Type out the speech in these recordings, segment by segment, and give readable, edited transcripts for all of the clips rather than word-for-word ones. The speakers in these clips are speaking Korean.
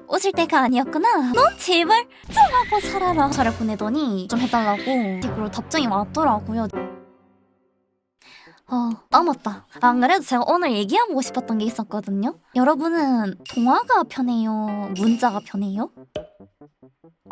웃을 때가 아니었구나. 넌 제발 좀 하고 살아라. 저를 보내더니 좀 해달라고 댓글로 답장이 왔더라고요. 맞다. 안 그래도 제가 오늘 얘기해보고 싶었던 게 있었거든요. 여러분은 통화가 편해요? 문자가 편해요?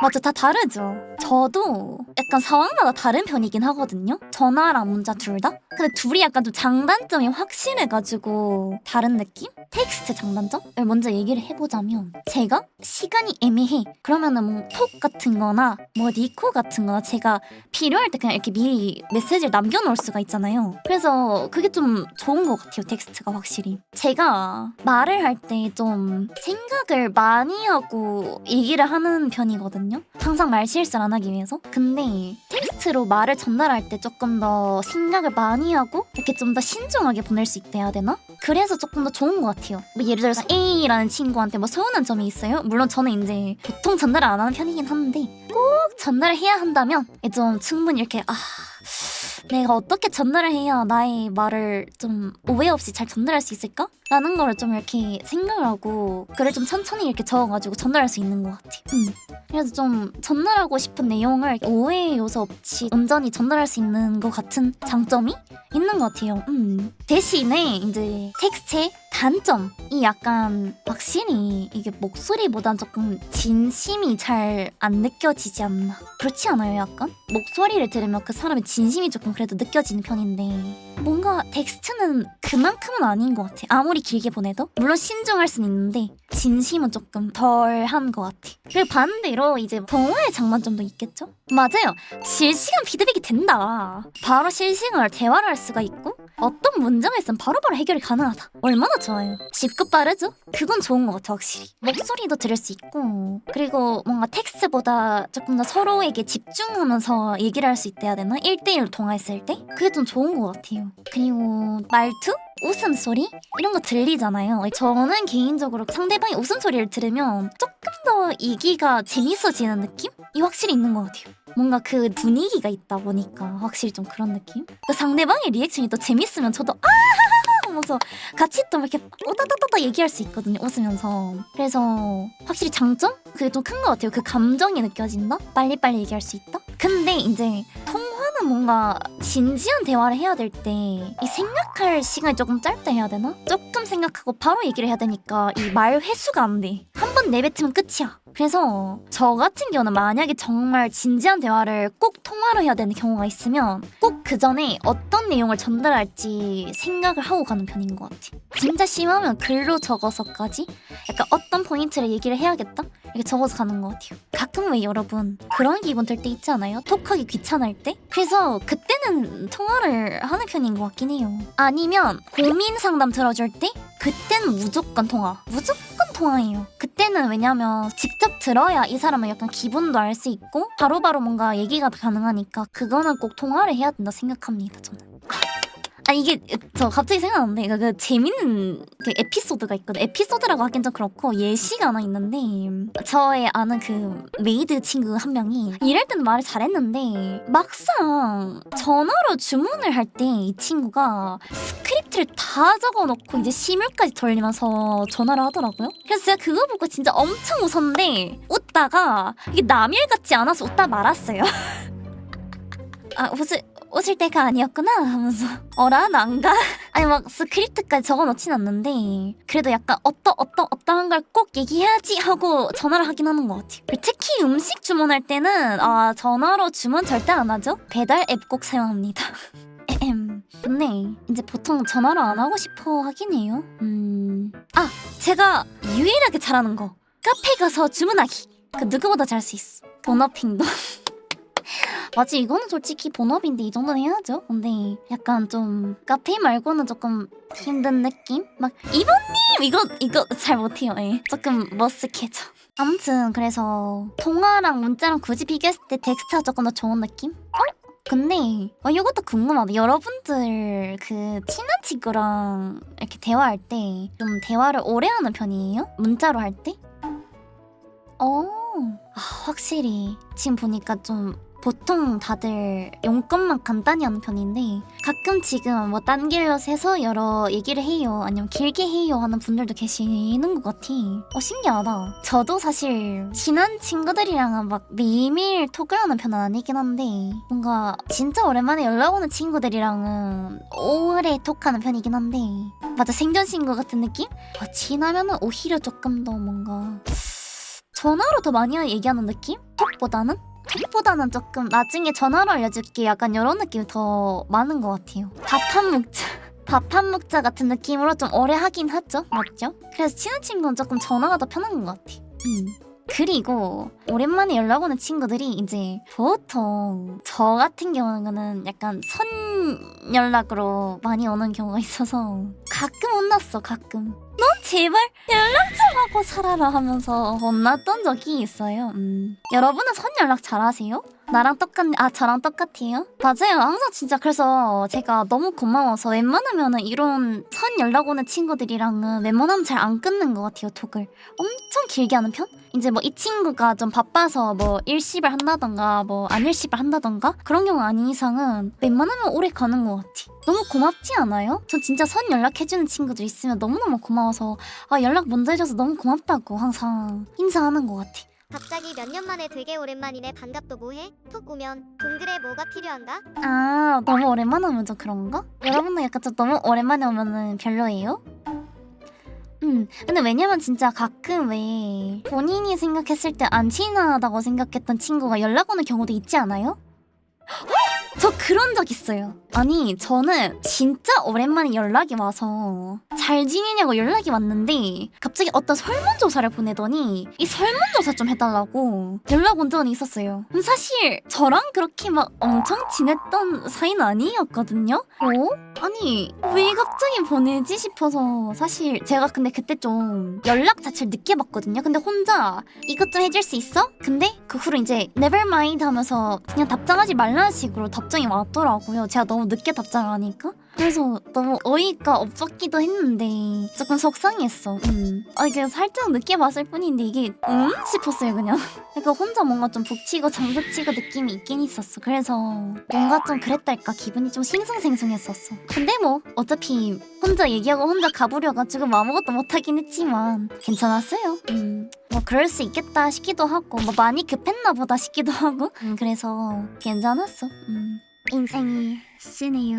맞죠, 다 다르죠. 저도 약간 상황마다 다른 편이긴 하거든요. 전화랑 문자 둘 다. 근데 둘이 약간 좀 장단점이 확실해가지고 다른 느낌? 텍스트 장단점을 먼저 얘기를 해보자면, 제가 시간이 애매해 그러면은 뭐 톡 같은 거나 뭐 니코 같은 거나 제가 필요할 때 그냥 이렇게 미리 메시지를 남겨놓을 수가 있잖아요. 그래서 그게 좀 좋은 것 같아요, 텍스트가 확실히. 제가 말을 할 때 좀 생각을 많이 하고 얘기를 하는 편이거든요. 항상 말 실수를 안 하기 위해서. 근데 텍스트로 말을 전달할 때 조금 더 생각을 많이 하고 이렇게 좀 더 신중하게 보낼 수 있다 해야 되나? 그래서 조금 더 좋은 것 같아요. 뭐 예를 들어서 A라는 친구한테 뭐 서운한 점이 있어요? 물론 저는 이제 보통 전달을 안 하는 편이긴 한데, 꼭 전달을 해야 한다면 좀 충분히 이렇게 내가 어떻게 전달을 해야 나의 말을 좀 오해 없이 잘 전달할 수 있을까? 라는 거를 좀 이렇게 생각을 하고 글을 좀 천천히 이렇게 적어가지고 전달할 수 있는 것 같아. 그래서 좀 전달하고 싶은 내용을 오해 요소 없이 온전히 전달할 수 있는 것 같은 장점이 있는 것 같아요. 대신에 이제 텍스트의 단점이 약간 확실히 이게 목소리보단 조금 진심이 잘 안 느껴지지 않나. 그렇지 않아요? 약간? 목소리를 들으면 그 사람의 진심이 조금 그래도 느껴지는 편인데, 뭔가 텍스트는 그만큼은 아닌 것 같아. 아무리 길게 보내도. 물론 신중할 수는 있는데 진심은 조금 덜한 것 같아. 그리고 반대로 이제 통화의 장단점도 있겠죠? 맞아요. 실시간 피드백이 된다. 바로 실시간으로 대화를 할 수가 있고 어떤 문제가 있으면 바로바로 해결이 가능하다. 얼마나 좋아요. 쉽고 빠르죠? 그건 좋은 것 같아, 확실히. 목소리도 들을 수 있고, 그리고 뭔가 텍스트보다 조금 더 서로에게 집중하면서 얘기를 할 수 있다 해야 되나? 1대1로 통화했을 때? 그게 좀 좋은 것 같아요. 그리고 말투? 웃음소리? 이런 거 들리잖아요. 저는 개인적으로 상대방의 웃음소리를 들으면 조금 더 얘기가 재밌어지는 느낌이 확실히 있는 것 같아요. 뭔가 그 분위기가 있다 보니까 확실히 좀 그런 느낌? 그 상대방의 리액션이 또 재밌으면 저도 하면서 같이 또 이렇게 오다다다다 얘기할 수 있거든요, 웃으면서. 그래서 확실히 장점? 그게 좀 큰 것 같아요. 그 감정이 느껴진다? 빨리빨리 얘기할 수 있다? 근데 이제 통화는 뭔가 진지한 대화를 해야 될 때 이 생각할 시간이 조금 짧다 해야 되나? 조금 생각하고 바로 얘기를 해야 되니까 이 말 회수가 안 돼. 한 번 내뱉으면 끝이야. 그래서 저 같은 경우는 만약에 정말 진지한 대화를 꼭 통화로 해야 되는 경우가 있으면 꼭 그 전에 어떤 내용을 전달할지 생각을 하고 가는 편인 것 같아. 진짜 심하면 글로 적어서까지 약간 어떤 포인트를 얘기를 해야겠다? 이렇게 적어서 가는 것 같아요. 가끔 왜 여러분 그런 기분 들 때 있지 않아요? 톡하기 귀찮을 때? 그래서 그때는 통화를 하는 편인 것 같긴 해요. 아니면 고민 상담 들어줄 때? 그때는 무조건 통화. 무조건 통화예요. 그때는 왜냐면 직접 들어야 이 사람은 약간 기분도 알 수 있고 바로바로 뭔가 얘기가 가능하니까 그거는 꼭 통화를 해야 된다 생각합니다, 저는. 이게 저 갑자기 생각났는데 그 재밌는 그 에피소드가 있거든. 에피소드라고 하긴 좀 그렇고 예시가 하나 있는데, 저의 아는 그 메이드 친구 한 명이 일할 때는 말을 잘했는데 막상 전화로 주문을 할 때 이 친구가 스크립트를 다 적어놓고 이제 시물까지 돌리면서 전화를 하더라고요. 그래서 제가 그거 보고 진짜 엄청 웃었는데 웃다가 이게 남일 같지 않아서 웃다 말았어요. 웃을 때가 아니었구나 하면서 어라 난가? 아니 막 스크립트까지 적어놓진 않는데 그래도 약간 어떠한 걸 꼭 얘기해야지 하고 전화를 하긴 하는 것 같아요. 그리고 특히 음식 주문할 때는 전화로 주문 절대 안 하죠. 배달 앱 꼭 사용합니다. 근데 이제 보통 전화로 안 하고 싶어 하긴 해요. 제가 유일하게 잘하는 거, 카페 가서 주문하기. 그 누구보다 잘 수 있어. 번호핑도. 맞지, 이거는 솔직히 본업인데 이 정도는 해야죠. 근데 약간 좀 카페 말고는 조금 힘든 느낌? 막 이모님 이거 잘 못해요. 조금 머쓱해져. 아무튼 그래서 통화랑 문자랑 굳이 비교했을 때 텍스트가 조금 더 좋은 느낌? 근데 이것도 궁금하다. 여러분들 그 친한 친구랑 이렇게 대화할 때 좀 대화를 오래 하는 편이에요? 문자로 할 때? 확실히 지금 보니까 좀 보통 다들 용건만 간단히 하는 편인데 가끔 지금 뭐 딴 길로 새서 여러 얘기를 해요 아니면 길게 해요 하는 분들도 계시는 것 같아. 신기하다. 저도 사실 친한 친구들이랑은 막 매일매일 톡을 하는 편은 아니긴 한데 뭔가 진짜 오랜만에 연락 오는 친구들이랑은 오래 톡하는 편이긴 한데 맞아 생전 친구 같은 느낌? 친하면은 오히려 조금 더 뭔가 전화로 더 많이 얘기하는 느낌? 톡보다는? 톡보다는 조금 나중에 전화로 알려줄게 약간 이런 느낌이 더 많은 것 같아요. 밥 한 먹자 밥 한 먹자 같은 느낌으로 좀 오래 하긴 하죠. 맞죠? 그래서 친한 친구는 조금 전화가 더 편한 것 같아. 그리고 오랜만에 연락 오는 친구들이 이제 보통 저 같은 경우는 약간 선 연락으로 많이 오는 경우가 있어서 가끔 혼났어. 가끔 넌 제발 연락 좀 하고 살아라 하면서 혼났던 적이 있어요. 여러분은 선 연락 잘하세요? 나랑 저랑 똑같아요? 맞아요. 항상 진짜 그래서 제가 너무 고마워서 웬만하면은 이런 선 연락 오는 친구들이랑은 웬만하면 잘 안 끊는 것 같아요. 톡을 엄청 길게 하는 편? 이제 뭐 이 친구가 좀 바빠서 뭐 일십을 한다던가 뭐 안 일십을 한다던가 그런 경우 아닌 이상은 웬만하면 오래 가는 것 같아. 너무 고맙지 않아요? 전 진짜 선 연락해주는 친구들 있으면 너무너무 고마워서 연락 먼저 해줘서 너무 고맙다고 항상 인사하는 것 같아. 갑자기 몇 년 만에 되게 오랜만이네. 반갑도 뭐해? 톡 오면 동글에 뭐가 필요한가? 너무 오랜만에 오면 좀 그런가? 여러분도 약간 좀 너무 오랜만에 오면은 별로예요? 근데 왜냐면 진짜 가끔 왜 본인이 생각했을 때 안 친하다고 생각했던 친구가 연락 오는 경우도 있지 않아요? 저 그런 적 있어요. 아니 저는 진짜 오랜만에 연락이 와서 잘 지내냐고 연락이 왔는데 갑자기 어떤 설문조사를 보내더니 이 설문조사 좀 해달라고 연락 온 적은 있었어요. 사실 저랑 그렇게 막 엄청 친했던 사이는 아니었거든요. 아니 왜 갑자기 보내지 싶어서 사실 제가 근데 그때 좀 연락 자체를 늦게 받거든요. 근데 혼자 이것 좀 해줄 수 있어? 근데 그 후로 이제 never mind 하면서 그냥 답장하지 말라는 식으로 답장이 왔더라고요. 제가 너무 늦게 답장을 하니까. 그래서 너무 어이가 없었기도 했는데 조금 속상했어. 이게 살짝 늦게 봤을 뿐인데 이게 싶었어요 그냥. 그러니까 혼자 뭔가 좀 북치고 장구치고 느낌이 있긴 있었어. 그래서 뭔가 좀 그랬달까 기분이 좀 싱숭생숭했었어. 근데 뭐 어차피 혼자 얘기하고 혼자 가부려가지고 뭐 아무것도 못하긴 했지만 괜찮았어요. 뭐 그럴 수 있겠다 싶기도 하고 뭐 많이 급했나 보다 싶기도 하고 그래서 괜찮았어. 인생이 쓰네요.